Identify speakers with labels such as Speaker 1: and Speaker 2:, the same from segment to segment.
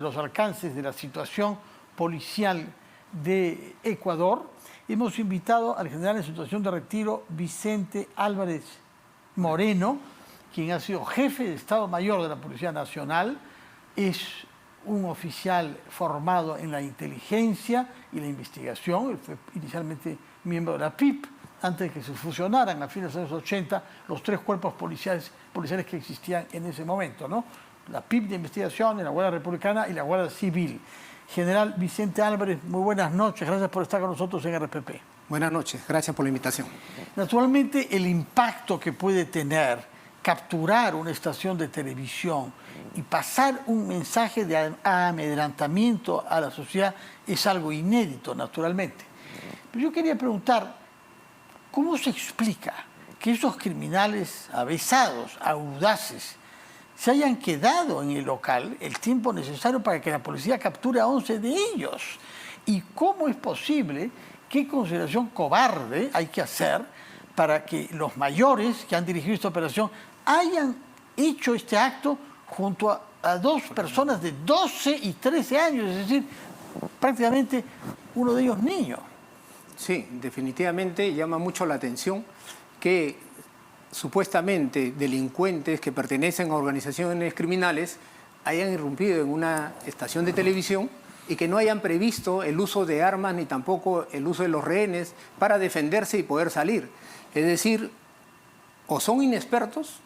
Speaker 1: los alcances de la situación policial de Ecuador, hemos invitado al general en situación de retiro, Vicente Álvarez Moreno, quien ha sido jefe de Estado Mayor de la Policía Nacional, es un oficial formado en la inteligencia y la investigación. Él fue inicialmente miembro de la PIP, antes de que se fusionaran a fines de los años 80 los tres cuerpos policiales que existían en ese momento, ¿no? La PIP de investigación, la Guardia Republicana y la Guardia Civil. General Vicente Álvarez, muy buenas noches. Gracias por estar con nosotros en RPP. Buenas noches. Gracias por la invitación. Naturalmente, el impacto que puede tener capturar una estación de televisión y pasar un mensaje de amedrentamiento a la sociedad es algo inédito, naturalmente. Pero yo quería preguntar, ¿cómo se explica que esos criminales avesados, audaces, se hayan quedado en el local el tiempo necesario para que la policía capture a 11 de ellos? ¿Y cómo es posible, qué consideración cobarde hay que hacer para que los mayores que han dirigido esta operación hayan hecho este acto junto a dos personas de 12 y 13 años, es decir, prácticamente uno de ellos niño?
Speaker 2: Sí, definitivamente llama mucho la atención que supuestamente delincuentes que pertenecen a organizaciones criminales hayan irrumpido en una estación de televisión y que no hayan previsto el uso de armas ni tampoco el uso de los rehenes para defenderse y poder salir. Es decir, o son inexpertos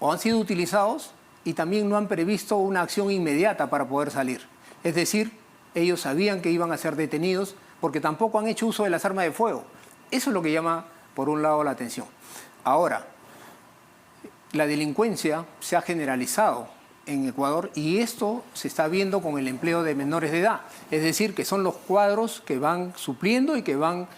Speaker 2: o han sido utilizados y también no han previsto una acción inmediata para poder salir. Es decir, ellos sabían que iban a ser detenidos porque tampoco han hecho uso de las armas de fuego. Eso es lo que llama, por un lado, la atención. Ahora, la delincuencia se ha generalizado en Ecuador y esto se está viendo con el empleo de menores de edad. Es decir, que son los cuadros que van supliendo y que van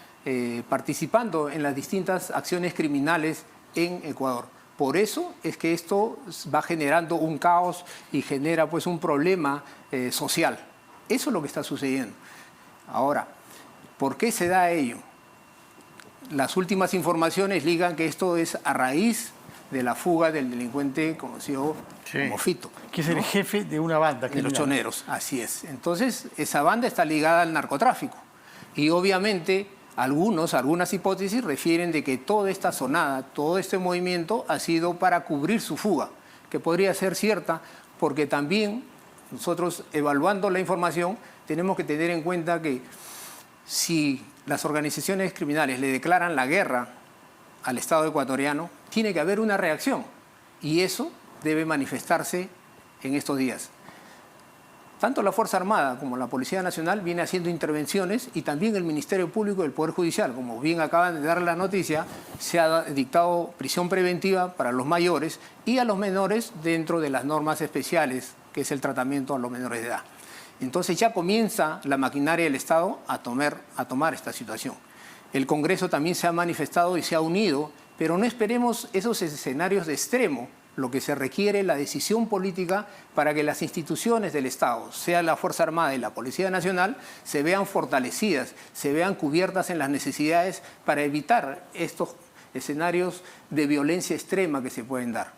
Speaker 2: participando en las distintas acciones criminales en Ecuador. Por eso es que esto va generando un caos y genera pues un problema social. Eso es lo que está sucediendo. Ahora, ¿por qué se da ello? Las últimas informaciones ligan que esto es a raíz de la fuga del delincuente conocido como Fito,
Speaker 1: que es el jefe de una banda.
Speaker 2: De los choneros, así es. Entonces, esa banda está ligada al narcotráfico. Y obviamente, algunas hipótesis refieren de que toda esta sonada, todo este movimiento ha sido para cubrir su fuga, que podría ser cierta, porque también nosotros, evaluando la información, tenemos que tener en cuenta que si las organizaciones criminales le declaran la guerra al Estado ecuatoriano, tiene que haber una reacción y eso debe manifestarse en estos días. Tanto la Fuerza Armada como la Policía Nacional viene haciendo intervenciones y también el Ministerio Público y el Poder Judicial. Como bien acaban de dar la noticia, se ha dictado prisión preventiva para los mayores y a los menores dentro de las normas especiales, que es el tratamiento a los menores de edad. Entonces ya comienza la maquinaria del Estado a tomar esta situación. El Congreso también se ha manifestado y se ha unido, pero no esperemos esos escenarios de extremo. Lo que se requiere es la decisión política para que las instituciones del Estado, sea la Fuerza Armada y la Policía Nacional, se vean fortalecidas, se vean cubiertas en las necesidades para evitar estos escenarios de violencia extrema que se pueden dar.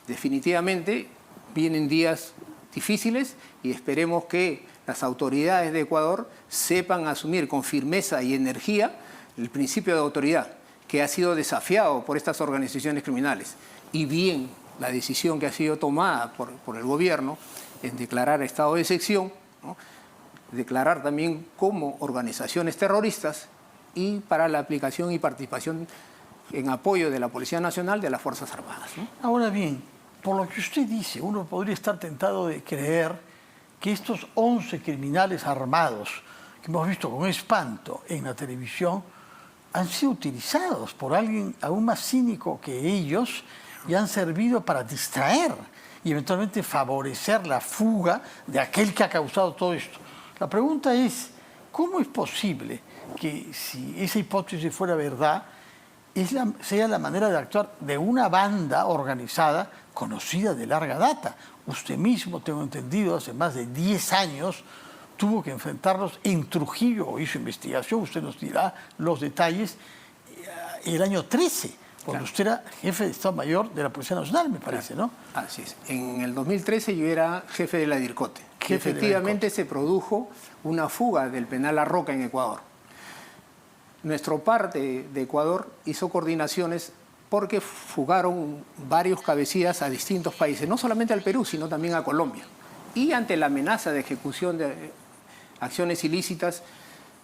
Speaker 2: Definitivamente vienen días difíciles y esperemos que las autoridades de Ecuador sepan asumir con firmeza y energía el principio de autoridad que ha sido desafiado por estas organizaciones criminales. Y bien, la decisión que ha sido tomada por el gobierno en declarar estado de excepción, ¿no? Declarar también como organizaciones terroristas y para la aplicación y participación en apoyo de la Policía Nacional de las Fuerzas Armadas, ¿no?
Speaker 1: Ahora bien, por lo que usted dice, uno podría estar tentado de creer que estos 11 criminales armados que hemos visto con espanto en la televisión han sido utilizados por alguien aún más cínico que ellos y han servido para distraer y eventualmente favorecer la fuga de aquel que ha causado todo esto. La pregunta es, ¿cómo es posible que, si esa hipótesis fuera verdad, sea la manera de actuar de una banda organizada conocida de larga data? Usted mismo, tengo entendido, hace más de 10 años tuvo que enfrentarlos en Trujillo, hizo investigación, usted nos dirá los detalles, el año 13, cuando usted era jefe de Estado Mayor de la Policía Nacional, me parece, ¿no?
Speaker 2: Así es. En el 2013 yo era jefe de la DIRCOTE. que efectivamente se produjo una fuga del penal La Roca en Ecuador. Nuestro par de Ecuador hizo coordinaciones porque fugaron varios cabecillas a distintos países, no solamente al Perú, sino también a Colombia. Y ante la amenaza de ejecución de acciones ilícitas,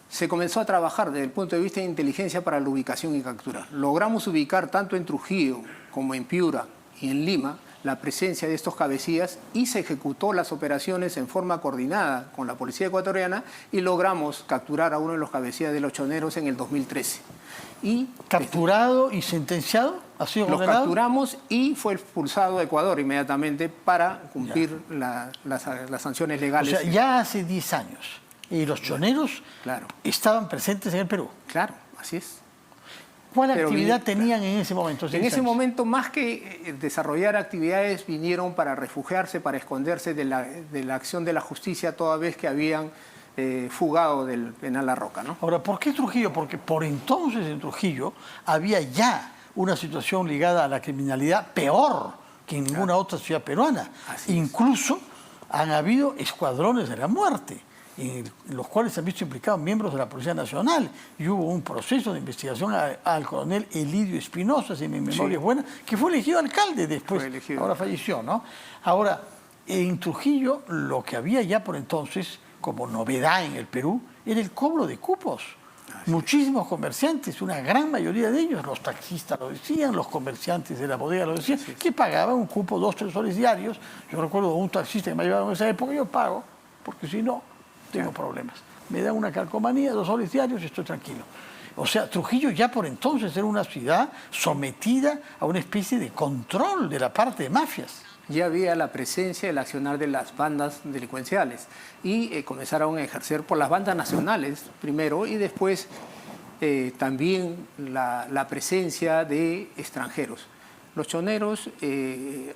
Speaker 2: se comenzó a trabajar desde el punto de vista de inteligencia para la ubicación y captura. Logramos ubicar tanto en Trujillo como en Piura y en Lima la presencia de estos cabecillas y se ejecutó las operaciones en forma coordinada con la policía ecuatoriana y logramos capturar a uno de los cabecillas de los choneros en el 2013.
Speaker 1: ¿Capturado y sentenciado? ¿Ha sido condenado?
Speaker 2: Los capturamos y fue expulsado de Ecuador inmediatamente para cumplir las sanciones legales.
Speaker 1: O sea, ya hace 10 años. Y los choneros estaban presentes en el Perú.
Speaker 2: Claro, así es.
Speaker 1: ¿Cuál actividad tenían en ese momento?
Speaker 2: En ese momento, más que desarrollar actividades, vinieron para refugiarse, para esconderse de la acción de la justicia, toda vez que habían fugado del penal La Roca, ¿no?
Speaker 1: Ahora, ¿por qué Trujillo? Porque por entonces en Trujillo había ya una situación ligada a la criminalidad peor que en ninguna otra ciudad peruana. Incluso han habido escuadrones de la muerte, en los cuales se han visto implicados miembros de la Policía Nacional. Y hubo un proceso de investigación al coronel Elidio Espinosa, si mi memoria es buena, que fue elegido alcalde después, ahora falleció, ¿no? Ahora, en Trujillo lo que había ya por entonces, como novedad en el Perú, era el cobro de cupos. Muchísimos comerciantes, una gran mayoría de ellos, los taxistas lo decían, los comerciantes de la bodega lo decían, que pagaban un cupo 2 o 3 soles diarios. Yo recuerdo a un taxista que me llevaba en esa época, yo pago, porque si no, tengo problemas. Me dan una calcomanía, 2 soles diarios y estoy tranquilo. O sea, Trujillo ya por entonces era una ciudad sometida a una especie de control de la parte de mafias.
Speaker 2: Ya había la presencia, el accionar de las bandas delincuenciales y comenzaron a ejercer por las bandas nacionales primero y después también la presencia de extranjeros. Los choneros,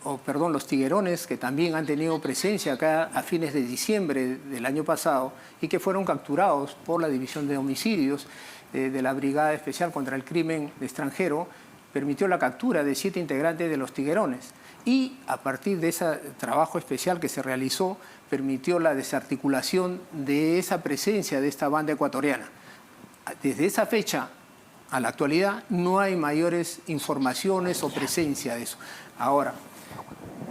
Speaker 2: los tiguerones, que también han tenido presencia acá a fines de diciembre del año pasado y que fueron capturados por la División de Homicidios de la Brigada Especial contra el Crimen Extranjero, permitió la captura de 7 integrantes de los tiguerones. Y a partir de ese trabajo especial que se realizó, permitió la desarticulación de esa presencia de esta banda ecuatoriana. Desde esa fecha a la actualidad no hay mayores informaciones o presencia de eso. Ahora,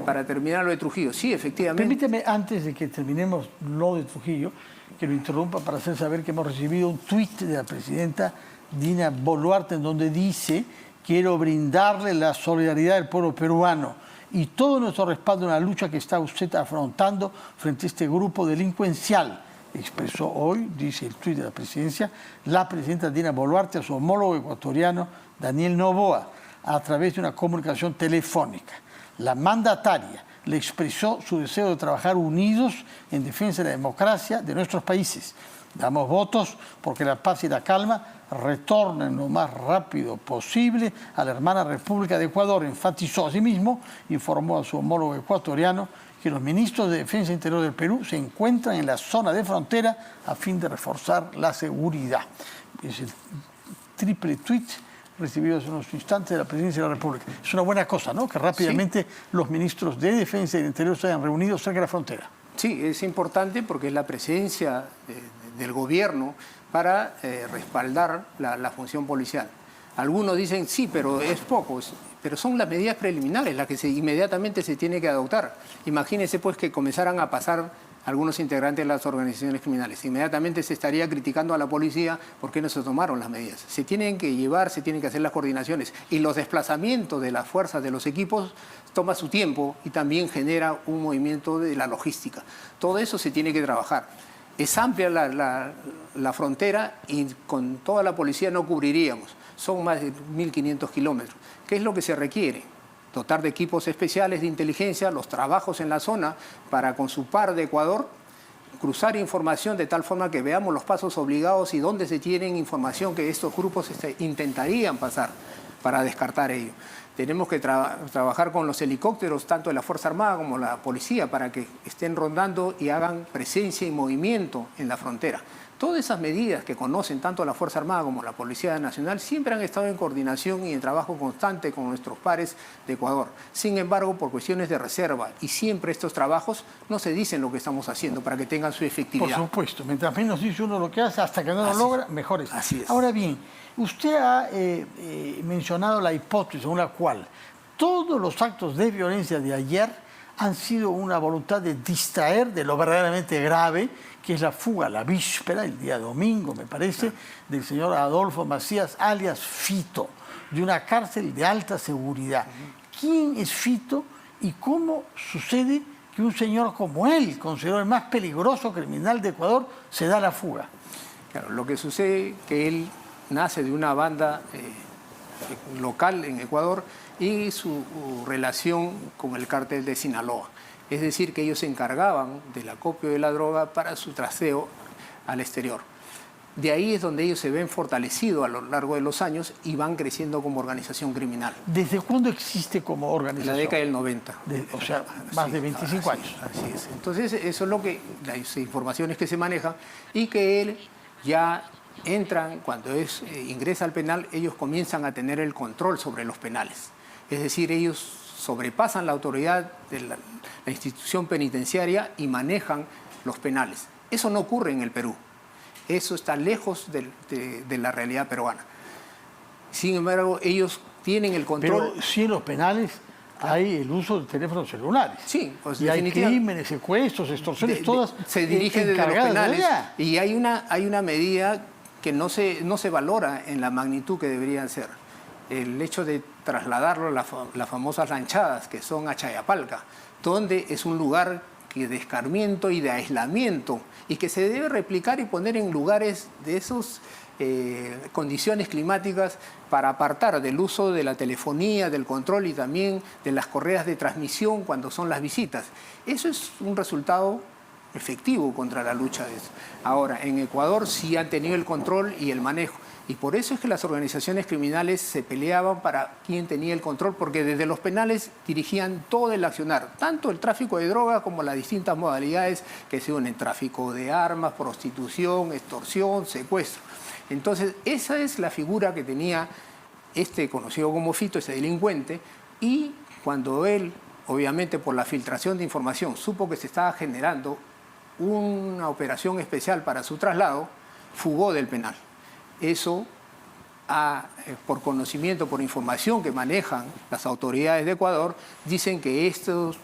Speaker 2: para terminar lo de Trujillo, sí, efectivamente...
Speaker 1: Permíteme, antes de que terminemos lo de Trujillo, que lo interrumpa para hacer saber que hemos recibido un tuit de la presidenta Dina Boluarte en donde dice: quiero brindarle la solidaridad del pueblo peruano y todo nuestro respaldo en la lucha que está usted afrontando frente a este grupo delincuencial. Expresó hoy, dice el tuit de la presidencia, la presidenta Dina Boluarte a su homólogo ecuatoriano Daniel Noboa a través de una comunicación telefónica. La mandataria le expresó su deseo de trabajar unidos en defensa de la democracia de nuestros países. Damos votos porque la paz y la calma retornen lo más rápido posible a la hermana República de Ecuador. Enfatizó asimismo, informó a su homólogo ecuatoriano, que los ministros de Defensa Interior del Perú se encuentran en la zona de frontera a fin de reforzar la seguridad. Es el triple tuit recibido hace unos instantes de la Presidencia de la República. Es una buena cosa, ¿no?, que rápidamente los ministros de Defensa y del Interior se hayan reunido cerca de la frontera.
Speaker 2: Sí, es importante porque es la presencia del gobierno para respaldar la función policial. Algunos dicen, sí, pero es poco, pero son las medidas preliminares las que inmediatamente se tiene que adoptar. Imagínense pues que comenzaran a pasar algunos integrantes de las organizaciones criminales. Inmediatamente se estaría criticando a la policía por qué no se tomaron las medidas. Se tienen que llevar, se tienen que hacer las coordinaciones y los desplazamientos de las fuerzas de los equipos toma su tiempo y también genera un movimiento de la logística. Todo eso se tiene que trabajar. Es amplia la frontera y con toda la policía no cubriríamos. Son más de 1.500 kilómetros. ¿Qué es lo que se requiere? Dotar de equipos especiales de inteligencia, los trabajos en la zona para con su par de Ecuador, cruzar información de tal forma que veamos los pasos obligados y dónde se tienen información que estos grupos intentarían pasar para descartar ello. tenemos que trabajar con los helicópteros, tanto de la Fuerza Armada como la policía, para que estén rondando y hagan presencia y movimiento en la frontera. Todas esas medidas que conocen tanto la Fuerza Armada como la Policía Nacional siempre han estado en coordinación y en trabajo constante con nuestros pares de Ecuador. Sin embargo, por cuestiones de reserva y siempre estos trabajos no se dicen lo que estamos haciendo para que tengan su efectividad.
Speaker 1: Por supuesto, mientras menos dice uno lo que hace, hasta que no lo logra, mejor es.
Speaker 2: Así es.
Speaker 1: Ahora bien, usted ha mencionado la hipótesis según la cual todos los actos de violencia de ayer han sido una voluntad de distraer de lo verdaderamente grave, que es la fuga, la víspera, el día domingo, me parece, del señor Adolfo Macías, alias Fito, de una cárcel de alta seguridad. ¿Quién es Fito y cómo sucede que un señor como él, considerado el más peligroso criminal de Ecuador, se da la fuga?
Speaker 2: Claro, lo que sucede es que él nace de una banda local en Ecuador y su relación con el cártel de Sinaloa. Es decir, que ellos se encargaban del acopio de la droga para su traseo al exterior. De ahí es donde ellos se ven fortalecidos a lo largo de los años y van creciendo como organización criminal.
Speaker 1: ¿Desde cuándo existe como organización?
Speaker 2: En la década del 90.
Speaker 1: O sea, más de 25 años.
Speaker 2: Así es. Entonces, eso es lo que, las informaciones que se manejan y que él ya entran, cuando ingresa al penal, ellos comienzan a tener el control sobre los penales. Es decir, ellos sobrepasan la autoridad de la institución penitenciaria y manejan los penales. Eso no ocurre en el Perú. Eso está lejos de la realidad peruana. Sin embargo, ellos tienen el control.
Speaker 1: Pero sí en los penales hay el uso de teléfonos celulares.
Speaker 2: Sí, pues
Speaker 1: y hay crímenes, secuestros, extorsiones, todas
Speaker 2: se dirigen desde los penales. Y hay una medida que no se valora en la magnitud que deberían ser. El hecho de trasladarlo a las famosas ranchadas, que son a Chayapalca, donde es un lugar de escarmiento y de aislamiento, y que se debe replicar y poner en lugares de esas condiciones climáticas para apartar del uso de la telefonía, del control y también de las correas de transmisión cuando son las visitas. Eso es un resultado efectivo contra la lucha de eso. Ahora, en Ecuador sí han tenido el control y el manejo. Y por eso es que las organizaciones criminales se peleaban para quién tenía el control, porque desde los penales dirigían todo el accionar, tanto el tráfico de droga como las distintas modalidades que se unen, tráfico de armas, prostitución, extorsión, secuestro. Entonces, esa es la figura que tenía este conocido como Fito, ese delincuente, y cuando él, obviamente por la filtración de información, supo que se estaba generando una operación especial para su traslado, fugó del penal. Eso, por conocimiento, por información que manejan las autoridades de Ecuador, dicen que estos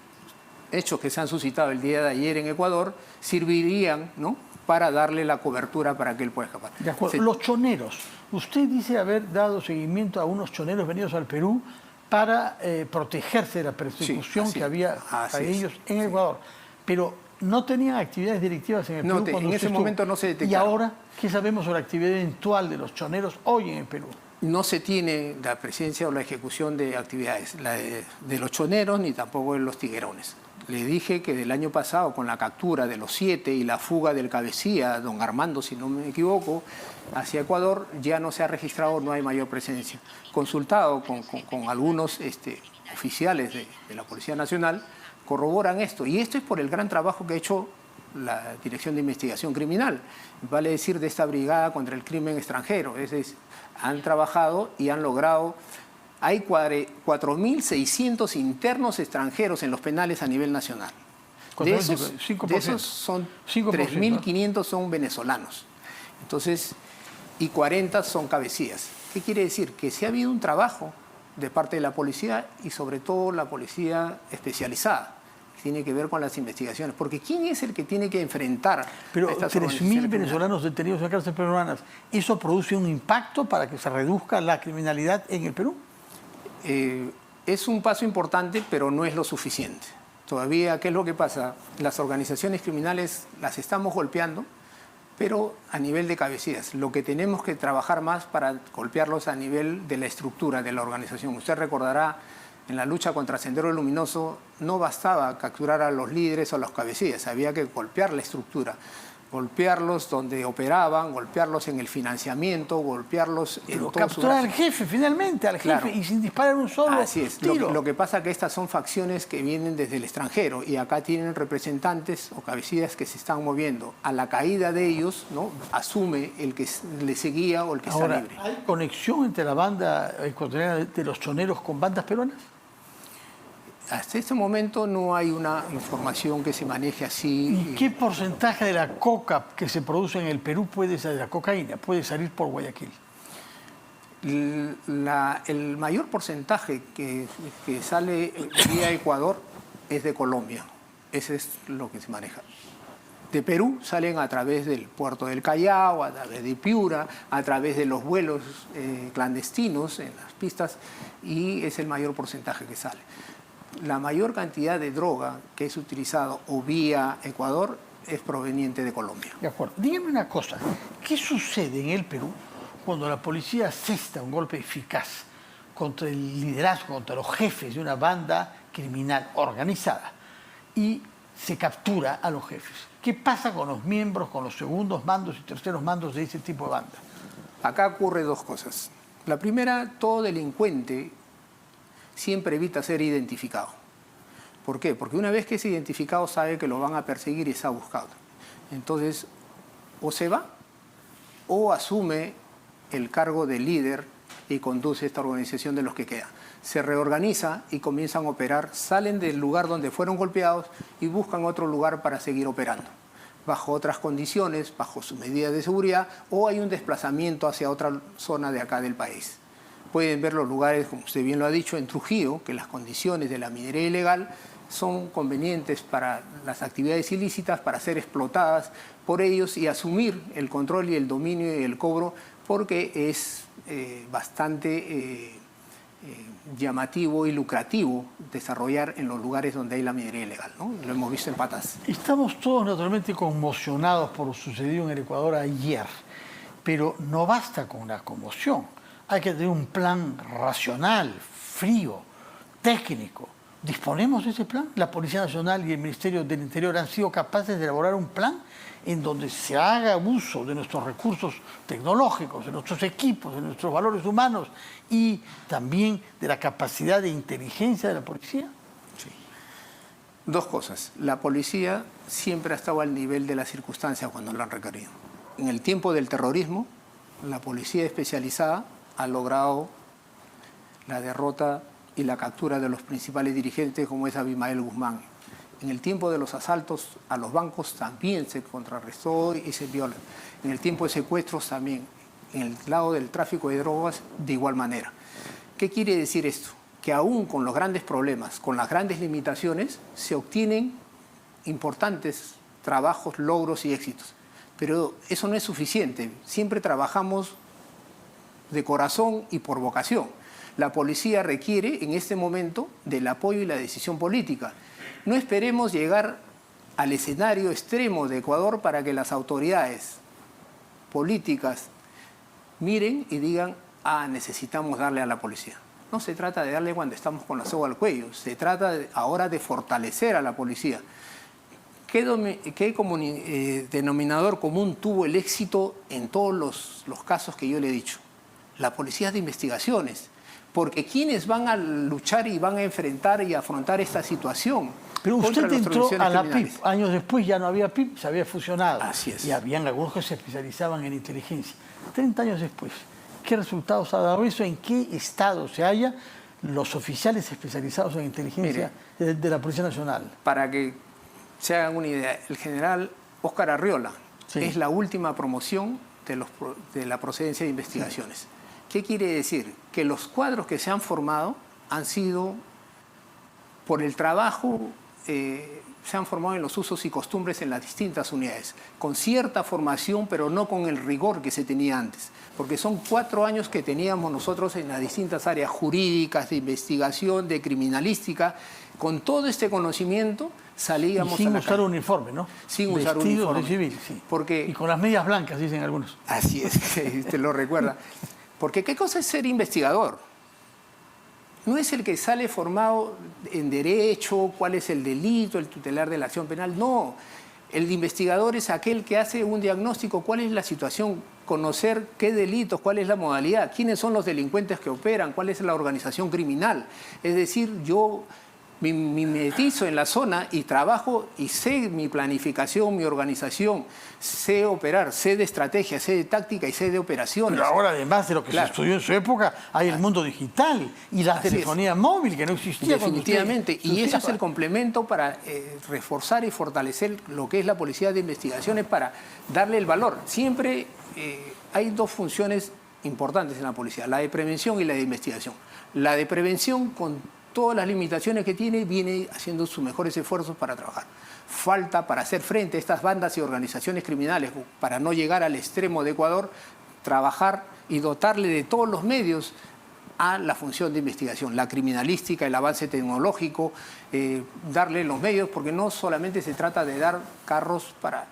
Speaker 2: hechos que se han suscitado el día de ayer en Ecuador servirían, ¿no?, para darle la cobertura para que él pueda escapar.
Speaker 1: De acuerdo. Los choneros. Usted dice haber dado seguimiento a unos choneros venidos al Perú para protegerse de la persecución que había a ellos en Ecuador. Pero no tenían actividades delictivas en el Perú cuando
Speaker 2: en ese momento no se detectaron.
Speaker 1: ¿Y ahora qué sabemos sobre la actividad eventual de los choneros hoy en el Perú?
Speaker 2: No se tiene la presencia o la ejecución de actividades de los choneros ni tampoco de los tiguerones. Le dije que del año pasado, con la captura de los 7 y la fuga del cabecilla, don Armando, si no me equivoco, hacia Ecuador, ya no se ha registrado, no hay mayor presencia. Consultado con algunos oficiales de la Policía Nacional, corroboran esto. Y esto es por el gran trabajo que ha hecho la Dirección de Investigación Criminal, vale decir, de esta brigada contra el crimen extranjero. Es decir, han trabajado y han logrado. Hay 4.600 internos extranjeros en los penales a nivel nacional. De esos son 3.500 son venezolanos. Entonces, y 40 son cabecillas. ¿Qué quiere decir? Que sí ha habido un trabajo de parte de la policía y sobre todo la policía especializada. Tiene que ver con las investigaciones. Porque ¿quién es el que tiene que enfrentar
Speaker 1: Pero 3.000 venezolanos detenidos en cárceles peruanas, ¿eso produce un impacto para que se reduzca la criminalidad en el Perú?
Speaker 2: Es un paso importante, pero no es lo suficiente. Todavía, ¿qué es lo que pasa? Las organizaciones criminales las estamos golpeando, pero a nivel de cabecillas. Lo que tenemos que trabajar más para golpearlos a nivel de la estructura de la organización. Usted recordará, en la lucha contra Sendero Luminoso no bastaba capturar a los líderes o a los cabecillas, había que golpear la estructura. golpearlos donde operaban, golpearlos en el financiamiento, golpearlos en todo su
Speaker 1: capturar al
Speaker 2: brazo.
Speaker 1: jefe, finalmente, al jefe,
Speaker 2: Claro.
Speaker 1: y sin disparar un solo
Speaker 2: Así es.
Speaker 1: tiro.
Speaker 2: Lo que pasa es que estas son facciones que vienen desde el extranjero y acá tienen representantes o cabecillas que se están moviendo. A la caída de ellos, ¿no?, asume el que le seguía o el que
Speaker 1: Ahora,
Speaker 2: está libre.
Speaker 1: ¿hay conexión entre la banda ecuatoriana de los choneros con bandas peruanas?
Speaker 2: Hasta este momento no hay una información que se maneje así.
Speaker 1: ¿Y qué porcentaje de la coca que se produce en el Perú puede salir, la cocaína, puede salir por Guayaquil?
Speaker 2: El mayor porcentaje que sale vía Ecuador es de Colombia. Ese es lo que se maneja. De Perú salen a través del puerto del Callao, a través de Piura, a través de los vuelos clandestinos en las pistas, y es el mayor porcentaje que sale. La mayor cantidad de droga que es utilizado o vía Ecuador es proveniente de Colombia.
Speaker 1: De acuerdo. Dígame una cosa, ¿qué sucede en el Perú cuando la policía asesta un golpe eficaz contra el liderazgo, contra los jefes de una banda criminal organizada y se captura a los jefes? ¿Qué pasa con los miembros, con los segundos mandos y terceros mandos de ese tipo de banda?
Speaker 2: Acá ocurre dos cosas. La primera, todo delincuente siempre evita ser identificado. ¿Por qué? Porque una vez que es identificado sabe que lo van a perseguir y está buscado. Entonces, o se va o asume el cargo de líder y conduce esta organización de los que quedan. Se reorganiza y comienzan a operar, salen del lugar donde fueron golpeados y buscan otro lugar para seguir operando, bajo otras condiciones, bajo sus medidas de seguridad, o hay un desplazamiento hacia otra zona de acá del país. Pueden ver los lugares, como usted bien lo ha dicho, en Trujillo, que las condiciones de la minería ilegal son convenientes para las actividades ilícitas, para ser explotadas por ellos y asumir el control y el dominio y el cobro, porque es bastante llamativo y lucrativo desarrollar en los lugares donde hay la minería ilegal, ¿no? Lo hemos visto en Patas.
Speaker 1: Estamos todos naturalmente conmocionados por lo sucedido en el Ecuador ayer, pero no basta con la conmoción. Hay que tener un plan racional, frío, técnico. ¿Disponemos de ese plan? ¿La Policía Nacional y el Ministerio del Interior han sido capaces de elaborar un plan en donde se haga uso de nuestros recursos tecnológicos, de nuestros equipos, de nuestros valores humanos y también de la capacidad de inteligencia de la policía?
Speaker 2: Sí. Dos cosas. La policía siempre ha estado al nivel de las circunstancias cuando lo han requerido. En el tiempo del terrorismo, la policía especializada ha logrado la derrota y la captura de los principales dirigentes, como es Abimael Guzmán. En el tiempo de los asaltos a los bancos también se contrarrestó y se viola. En el tiempo de secuestros también. En el lado del tráfico de drogas, de igual manera. ¿Qué quiere decir esto? Que aún con los grandes problemas, con las grandes limitaciones, se obtienen importantes trabajos, logros y éxitos. Pero eso no es suficiente. Siempre trabajamos de corazón y por vocación. La policía requiere en este momento del apoyo y la decisión política. No esperemos llegar al escenario extremo de Ecuador para que las autoridades políticas miren y digan, necesitamos darle a la policía. No se trata de darle cuando estamos con la soga al cuello, se trata ahora de fortalecer a la policía. ¿Qué denominador común tuvo el éxito en todos los casos que yo le he dicho? La policía de investigaciones. Porque ¿quiénes van a luchar y van a enfrentar y afrontar esta situación?
Speaker 1: Pero usted
Speaker 2: contra las
Speaker 1: entró a
Speaker 2: organizaciones
Speaker 1: la
Speaker 2: criminales?
Speaker 1: PIP. Años después ya no había PIP, se había fusionado.
Speaker 2: Así es.
Speaker 1: Y habían algunos que se especializaban en inteligencia. 30 años después, ¿qué resultados ha dado eso? ¿En qué estado se halla los oficiales especializados en inteligencia de la Policía Nacional?
Speaker 2: Para que se hagan una idea, el general Óscar Arriola es la última promoción de la procedencia de investigaciones. ¿Qué quiere decir? Que los cuadros que se han formado han sido, por el trabajo, se han formado en los usos y costumbres en las distintas unidades, con cierta formación, pero no con el rigor que se tenía antes, porque son 4 años que teníamos nosotros en las distintas áreas jurídicas, de investigación, de criminalística. Con todo este conocimiento salíamos
Speaker 1: sin
Speaker 2: a la
Speaker 1: usar
Speaker 2: calle.
Speaker 1: uniforme, ¿no?
Speaker 2: Sin usar
Speaker 1: Vestidos
Speaker 2: uniforme.
Speaker 1: de civil, sí.
Speaker 2: Porque
Speaker 1: Y con las medias blancas, dicen algunos.
Speaker 2: así es, que te lo recuerda. Porque ¿qué cosa es ser investigador? No es el que sale formado en derecho, cuál es el delito, el tutelar de la acción penal, no. El investigador es aquel que hace un diagnóstico, cuál es la situación, conocer qué delitos, cuál es la modalidad, quiénes son los delincuentes que operan, cuál es la organización criminal. Es decir, yo me mimetizo en la zona y trabajo y sé mi planificación, mi organización, sé operar, sé de estrategia, sé de táctica y sé de operaciones.
Speaker 1: Pero ahora, además de lo que se estudió en su época, hay el mundo digital y la telefonía móvil que no existía.
Speaker 2: Definitivamente. Y eso es el complemento para reforzar y fortalecer lo que es la policía de investigaciones para darle el valor. Siempre hay dos funciones importantes en la policía, la de prevención y la de investigación. La de prevención, con todas las limitaciones que tiene, viene haciendo sus mejores esfuerzos para trabajar. Falta para hacer frente a estas bandas y organizaciones criminales, para no llegar al extremo de Ecuador, trabajar y dotarle de todos los medios a la función de investigación, la criminalística, el avance tecnológico, darle los medios, porque no solamente se trata de dar carros para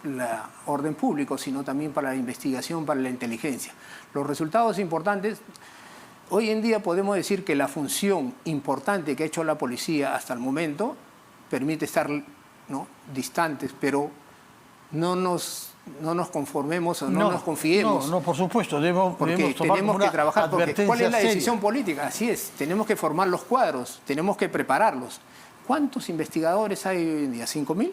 Speaker 2: el orden público, sino también para la investigación, para la inteligencia. Los resultados importantes. Hoy en día podemos decir que la función importante que ha hecho la policía hasta el momento permite estar, ¿no?, distantes, pero no nos conformemos o no nos confiemos.
Speaker 1: No, por supuesto,
Speaker 2: porque tenemos que trabajar. Porque ¿cuál es la decisión
Speaker 1: seria
Speaker 2: política? Así es, tenemos que formar los cuadros, tenemos que prepararlos. ¿Cuántos investigadores hay hoy en día? ¿5.000?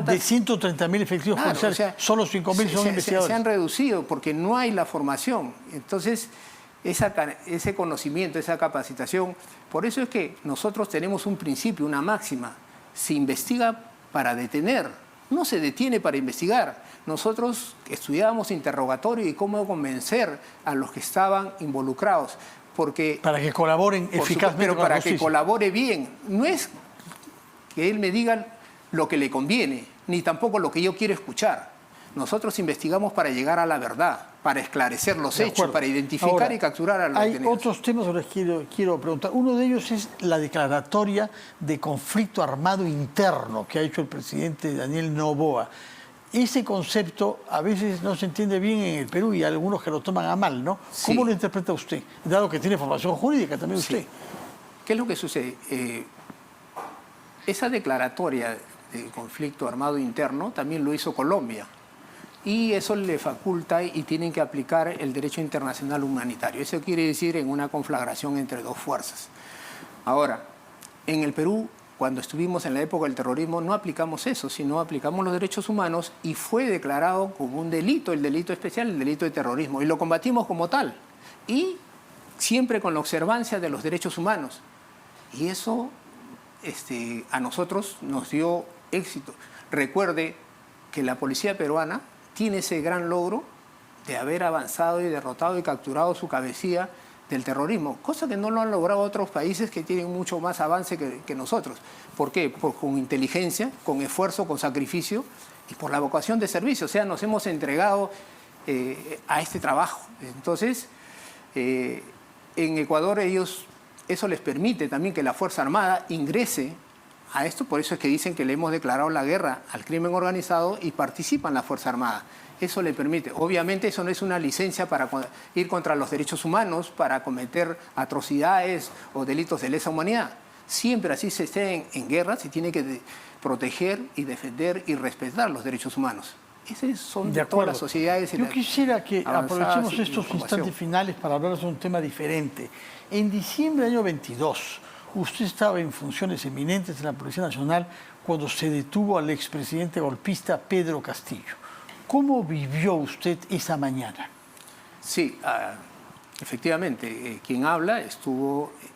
Speaker 1: De 130.000 efectivos policiales, o sea, solo 5.000 son investigadores.
Speaker 2: Se han reducido porque no hay la formación. Entonces, ese conocimiento, esa capacitación, por eso es que nosotros tenemos un principio, una máxima: se investiga para detener, no se detiene para investigar. Nosotros estudiábamos interrogatorio y cómo convencer a los que estaban involucrados, porque
Speaker 1: para que colaboren eficazmente,
Speaker 2: pero para que colabore bien. No es que él me diga lo que le conviene, ni tampoco lo que yo quiero escuchar. Nosotros investigamos para llegar a la verdad, para esclarecer los hechos, para identificar y capturar a los detenidos.
Speaker 1: Hay otros temas sobre los que quiero preguntar. Uno de ellos es la declaratoria de conflicto armado interno que ha hecho el presidente Daniel Noboa. Ese concepto a veces no se entiende bien en el Perú y hay algunos que lo toman a mal, ¿no?
Speaker 2: Sí.
Speaker 1: ¿Cómo lo interpreta usted? Dado que tiene formación jurídica también usted.
Speaker 2: Sí. ¿Qué es lo que sucede? Esa declaratoria de conflicto armado interno también lo hizo Colombia. Y eso le faculta y tienen que aplicar el derecho internacional humanitario. Eso quiere decir en una conflagración entre dos fuerzas. Ahora, en el Perú, cuando estuvimos en la época del terrorismo, no aplicamos eso, sino aplicamos los derechos humanos y fue declarado como un delito, el delito especial, el delito de terrorismo. Y lo combatimos como tal. Y siempre con la observancia de los derechos humanos. Y eso a nosotros nos dio éxito. Recuerde que la policía peruana tiene ese gran logro de haber avanzado y derrotado y capturado su cabecilla del terrorismo, cosa que no lo han logrado otros países que tienen mucho más avance que nosotros. ¿Por qué? Con inteligencia, con esfuerzo, con sacrificio y por la vocación de servicio. O sea, nos hemos entregado a este trabajo. Entonces, en Ecuador eso les permite también que la Fuerza Armada ingrese a esto, por eso es que dicen que le hemos declarado la guerra al crimen organizado y participa en la Fuerza Armada. Eso le permite. Obviamente eso no es una licencia para ir contra los derechos humanos, para cometer atrocidades o delitos de lesa humanidad. Siempre así se esté en guerra, se tiene que proteger y defender y respetar los derechos humanos. Esas son de todas las sociedades.
Speaker 1: Yo quisiera que aprovechemos estos instantes finales para hablar de un tema diferente. En diciembre del año 22, usted estaba en funciones eminentes en la Policía Nacional cuando se detuvo al expresidente golpista Pedro Castillo. ¿Cómo vivió usted esa mañana?
Speaker 2: Sí, efectivamente, quien habla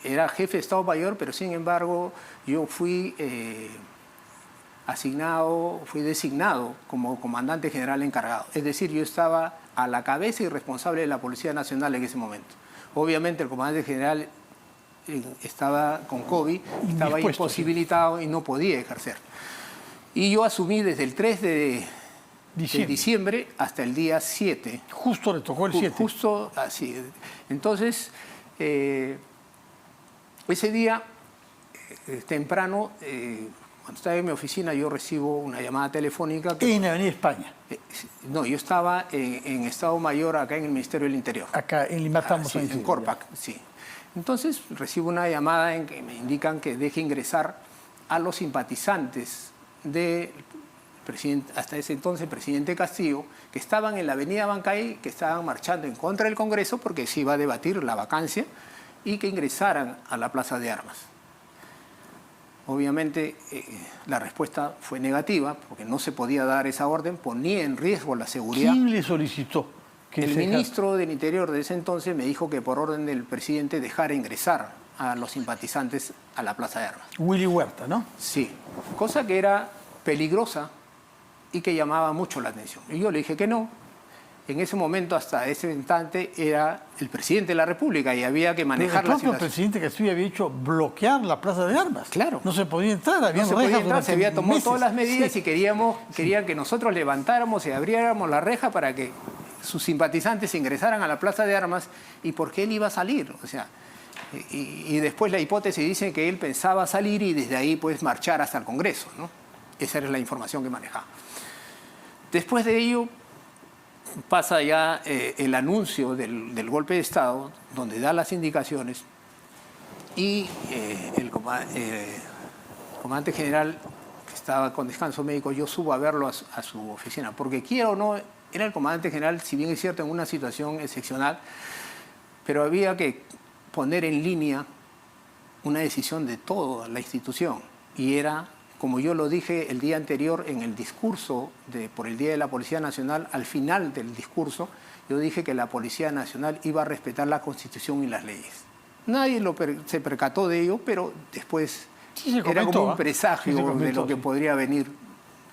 Speaker 2: era jefe de Estado Mayor, pero sin embargo yo fui designado como comandante general encargado. Es decir, yo estaba a la cabeza y responsable de la Policía Nacional en ese momento. Obviamente el comandante general estaba con COVID, estaba imposibilitado y no podía ejercer. Y yo asumí desde el 3 de diciembre hasta el día 7.
Speaker 1: Justo le tocó el 7.
Speaker 2: Justo así. Entonces, ese día, temprano, cuando estaba en mi oficina, yo recibo una llamada telefónica.
Speaker 1: En Avenida España.
Speaker 2: No, yo estaba en Estado Mayor, acá en el Ministerio del Interior.
Speaker 1: Acá en Lima estamos.
Speaker 2: En Corpac, sí. Entonces recibo una llamada en que me indican que deje ingresar a los simpatizantes del presidente, hasta ese entonces presidente Castillo, que estaban en la avenida Bancay, que estaban marchando en contra del Congreso porque se iba a debatir la vacancia y que ingresaran a la Plaza de Armas. Obviamente la respuesta fue negativa porque no se podía dar esa orden, ponía en riesgo la seguridad.
Speaker 1: ¿Quién le solicitó?
Speaker 2: El ministro del Interior de ese entonces me dijo que por orden del presidente dejara ingresar a los simpatizantes a la Plaza de Armas.
Speaker 1: Willy Huerta, ¿no?
Speaker 2: Sí, cosa que era peligrosa y que llamaba mucho la atención. Y yo le dije que no. En ese momento, hasta ese instante, era el presidente de la República y había que manejar la situación.
Speaker 1: El propio presidente Castillo había hecho bloquear la Plaza de Armas.
Speaker 2: Claro.
Speaker 1: No se podía entrar, había
Speaker 2: no se podía entrar, se había tomado
Speaker 1: meses.
Speaker 2: Todas las medidas
Speaker 1: sí.
Speaker 2: Y querían que nosotros levantáramos y abriéramos la reja para que sus simpatizantes ingresaran a la Plaza de Armas y porque él iba a salir. O sea, y después la hipótesis dice que él pensaba salir y desde ahí pues marchar hasta el Congreso, ¿no? Esa era la información que manejaba. Después de ello pasa ya el anuncio del golpe de Estado, donde da las indicaciones y el comandante general, que estaba con descanso médico, yo subo a verlo a su oficina, porque quiera o no, era el comandante general, si bien es cierto, en una situación excepcional, pero había que poner en línea una decisión de toda la institución, y era, como yo lo dije el día anterior en el discurso por el Día de la Policía Nacional, al final del discurso, yo dije que la Policía Nacional iba a respetar la Constitución y las leyes. Nadie se percató de ello, pero después era como un presagio de lo que podría venir.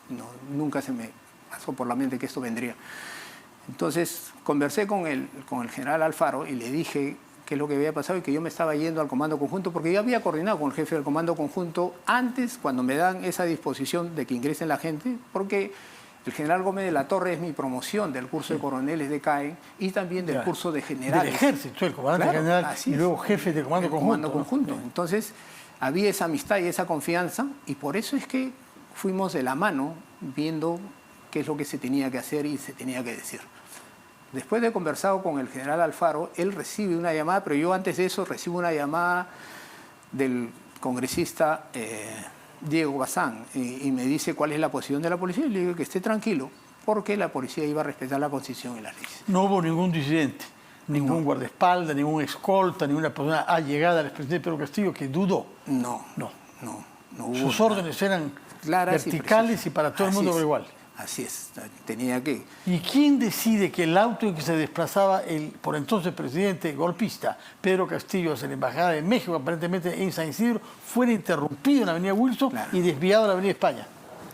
Speaker 2: No, nunca se me pasó por la mente que esto vendría. Entonces conversé con el general Alfaro y le dije qué es lo que había pasado y que yo me estaba yendo al Comando Conjunto, porque yo había coordinado con el jefe del Comando Conjunto antes, cuando me dan esa disposición de que ingresen la gente, porque el general Gómez de la Torre es mi promoción del curso de coroneles de CAE y también del curso de generales.
Speaker 1: Del ejército, el comandante general y luego jefe del Comando Conjunto.
Speaker 2: Entonces había esa amistad y esa confianza y por eso es que fuimos de la mano viendo qué es lo que se tenía que hacer y se tenía que decir. Después de conversado con el general Alfaro, él recibe una llamada, pero yo antes de eso recibo una llamada del congresista Diego Bazán y me dice cuál es la posición de la policía y le digo que esté tranquilo porque la policía iba a respetar la Constitución y las leyes.
Speaker 1: No hubo ningún disidente, ningún guardaespaldas, ningún escolta, ninguna persona allegada al expresidente Pedro Castillo que dudó.
Speaker 2: No hubo
Speaker 1: Sus órdenes eran
Speaker 2: claras
Speaker 1: verticales y para todo el mundo por igual.
Speaker 2: Así es, tenía que...
Speaker 1: ¿Y quién decide que el auto en que se desplazaba el por entonces presidente golpista Pedro Castillo hacia la Embajada de México, aparentemente en San Isidro, fuera interrumpido en la avenida Wilson y desviado a la avenida España?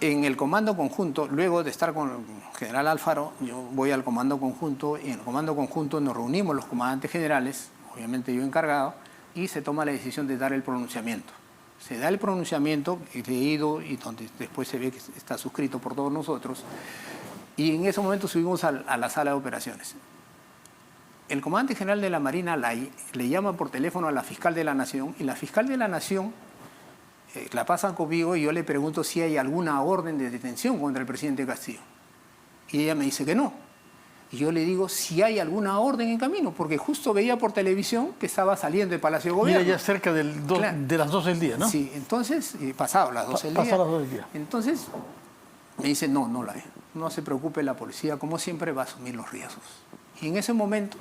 Speaker 2: En el Comando Conjunto, luego de estar con el general Alfaro, yo voy al Comando Conjunto y en el Comando Conjunto nos reunimos los comandantes generales, obviamente yo encargado, y se toma la decisión de dar el pronunciamiento. Se da el pronunciamiento, leído y donde después se ve que está suscrito por todos nosotros, y en ese momento subimos a la sala de operaciones. El comandante general de la Marina le llama por teléfono a la fiscal de la Nación, y la fiscal de la Nación la pasan conmigo y yo le pregunto si hay alguna orden de detención contra el presidente Castillo. Y ella me dice que no. Y yo le digo si hay alguna orden en camino, porque justo veía por televisión que estaba saliendo del Palacio de Gobierno.
Speaker 1: Mira, ya cerca de las 12 del día, ¿no?
Speaker 2: Sí, entonces, pasado las 12 del día.
Speaker 1: Pasado las 12 del día.
Speaker 2: Entonces, me dice, no la hay. No se preocupe, la policía, como siempre, va a asumir los riesgos. Y en ese momento,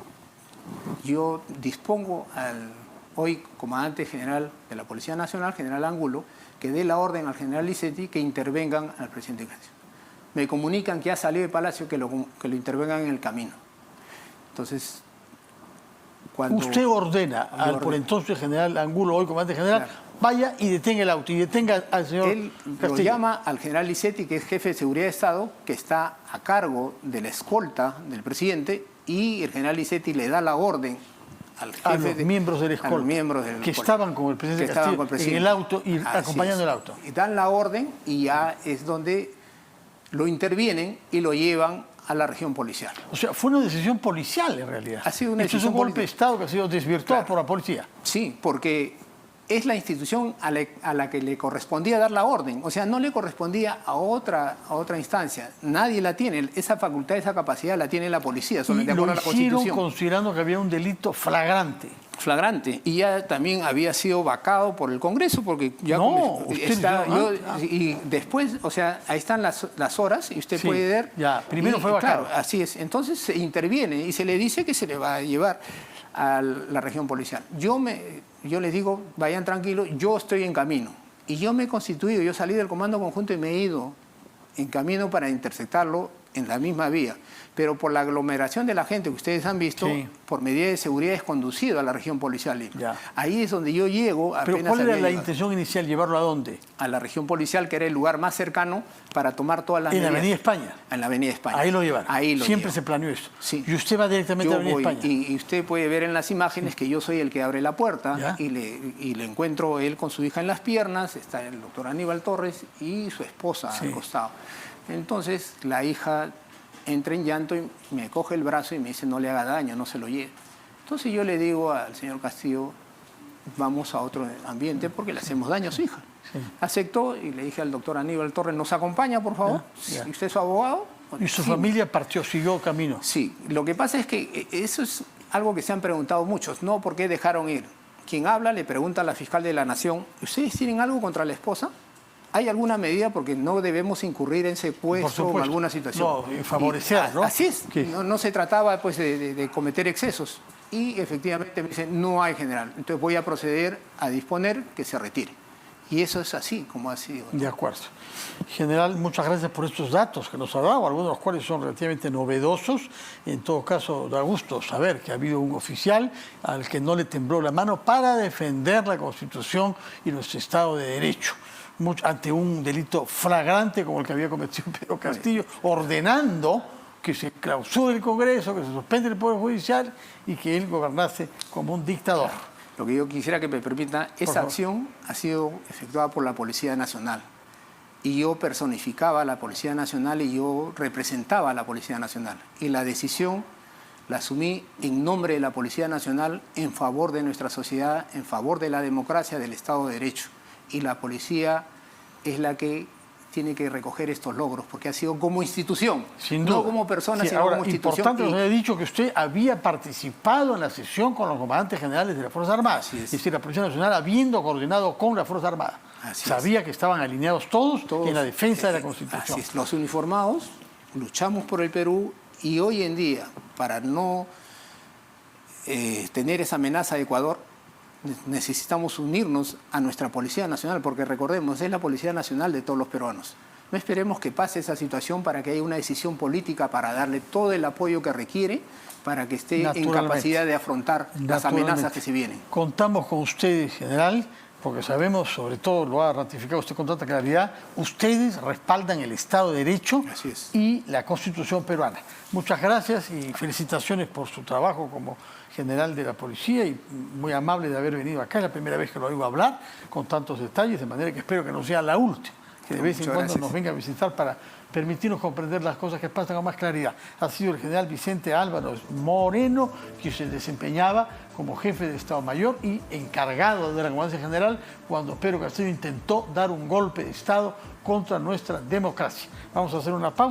Speaker 2: yo dispongo al hoy comandante general de la Policía Nacional, general Angulo, que dé la orden al general Licetti que intervengan al presidente Castillo. Me comunican que ya salió de Palacio, que lo intervengan en el camino. Entonces, cuando...
Speaker 1: Usted ordena al por entonces general Angulo, hoy comandante general, vaya y detenga el auto y detenga al señor Castillo.
Speaker 2: Lo llama al general Licetti, que es jefe de seguridad de Estado, que está a cargo de la escolta del presidente, y el general Licetti le da la orden al jefe
Speaker 1: a los miembros del escolta, que estaban con el presidente Castillo en el auto y acompañando el auto.
Speaker 2: Y dan la orden y ya es donde lo intervienen y lo llevan a la región policial.
Speaker 1: O sea, fue una decisión policial en realidad.
Speaker 2: Ha sido una
Speaker 1: Esto es un golpe de Estado que ha sido desvirtuado por la policía.
Speaker 2: Sí, porque es la institución a la que le correspondía dar la orden. O sea, no le correspondía a otra instancia. Nadie la tiene. Esa facultad, esa capacidad la tiene la policía,
Speaker 1: Y
Speaker 2: de acuerdo a la Constitución.
Speaker 1: Considerando que había un delito flagrante.
Speaker 2: flagrante. Y ya también había sido vacado por el Congreso, porque ya y después, o sea, ahí están las horas y usted puede ver.
Speaker 1: Ya, primero fue vacado.
Speaker 2: Claro, así es. Entonces se interviene y se le dice que se le va a llevar a la región policial. Yo les digo, vayan tranquilos, yo estoy en camino. Y yo me he constituido, yo salí del comando conjunto y me he ido en camino para interceptarlo en la misma vía. Pero por la aglomeración de la gente que ustedes han visto, por medida de seguridad es conducido a la región policial. Ahí es donde yo llego.
Speaker 1: ¿Pero cuál era la intención inicial? ¿Llevarlo a dónde?
Speaker 2: A la región policial, que era el lugar más cercano para tomar todas las medidas.
Speaker 1: ¿En la Avenida España?
Speaker 2: En la Avenida España.
Speaker 1: Ahí lo llevaron.
Speaker 2: Siempre
Speaker 1: se planeó eso.
Speaker 2: Sí.
Speaker 1: Y usted va directamente a la Avenida España.
Speaker 2: Y usted puede ver en las imágenes que yo soy el que abre la puerta y le encuentro él con su hija en las piernas, está el doctor Aníbal Torres y su esposa al costado. Entonces la hija entra en llanto y me coge el brazo y me dice no le haga daño, no se lo lleve. Entonces yo le digo al señor Castillo, vamos a otro ambiente porque le hacemos daño a su hija. Aceptó y le dije al doctor Aníbal Torres, ¿nos acompaña, por favor? ¿Y usted es su abogado?
Speaker 1: ¿Y su familia partió, siguió camino?
Speaker 2: Sí, lo que pasa es que eso es algo que se han preguntado muchos, ¿no? ¿Por qué dejaron ir? Quien habla le pregunta a la fiscal de la Nación, ¿ustedes tienen algo contra la esposa? ¿Hay alguna medida? Porque no debemos incurrir en secuestro o en alguna situación.
Speaker 1: No, favorecer, ¿no?
Speaker 2: Así es. No se trataba pues, de cometer excesos. Y efectivamente me dicen, no hay, general. Entonces voy a proceder a disponer que se retire. Y eso es así como ha sido.
Speaker 1: De acuerdo. General, muchas gracias por estos datos que nos ha dado, algunos de los cuales son relativamente novedosos. En todo caso, da gusto saber que ha habido un oficial al que no le tembló la mano para defender la Constitución y nuestro Estado de Derecho ante un delito flagrante como el que había cometido Pedro Castillo, ordenando que se clausure el Congreso, que se suspende el Poder Judicial y que él gobernase como un dictador.
Speaker 2: Lo que yo quisiera que me permita, esa acción ha sido efectuada por la Policía Nacional. Y yo personificaba a la Policía Nacional y yo representaba a la Policía Nacional. Y la decisión la asumí en nombre de la Policía Nacional en favor de nuestra sociedad, en favor de la democracia, del Estado de Derecho. Y la policía es la que tiene que recoger estos logros, porque ha sido como institución, no como persona, sino como institución.
Speaker 1: Importante, nos había dicho que usted había participado en la sesión con los comandantes generales de las Fuerzas Armadas, es decir, la Policía Nacional habiendo coordinado con la Fuerza Armada. Sabía que estaban alineados todos en la defensa de la Constitución.
Speaker 2: Así es. Los uniformados luchamos por el Perú y hoy en día, para no tener esa amenaza de Ecuador, necesitamos unirnos a nuestra Policía Nacional, porque recordemos, es la Policía Nacional de todos los peruanos. No esperemos que pase esa situación para que haya una decisión política para darle todo el apoyo que requiere para que esté en capacidad de afrontar las amenazas que se vienen.
Speaker 1: Contamos con ustedes, general, porque sabemos, sobre todo lo ha ratificado usted con tanta claridad, ustedes respaldan el Estado de Derecho y la Constitución peruana. Muchas gracias y felicitaciones por su trabajo como general de la policía y muy amable de haber venido acá. Es la primera vez que lo oigo hablar con tantos detalles, de manera que espero que no sea la última, que de vez en cuando nos venga a visitar para permitirnos comprender las cosas que pasan con más claridad. Ha sido el general Vicente Álvarez Moreno, que se desempeñaba como jefe de Estado Mayor y encargado de la Comandancia General cuando Pedro Castillo intentó dar un golpe de Estado contra nuestra democracia. Vamos a hacer una pausa.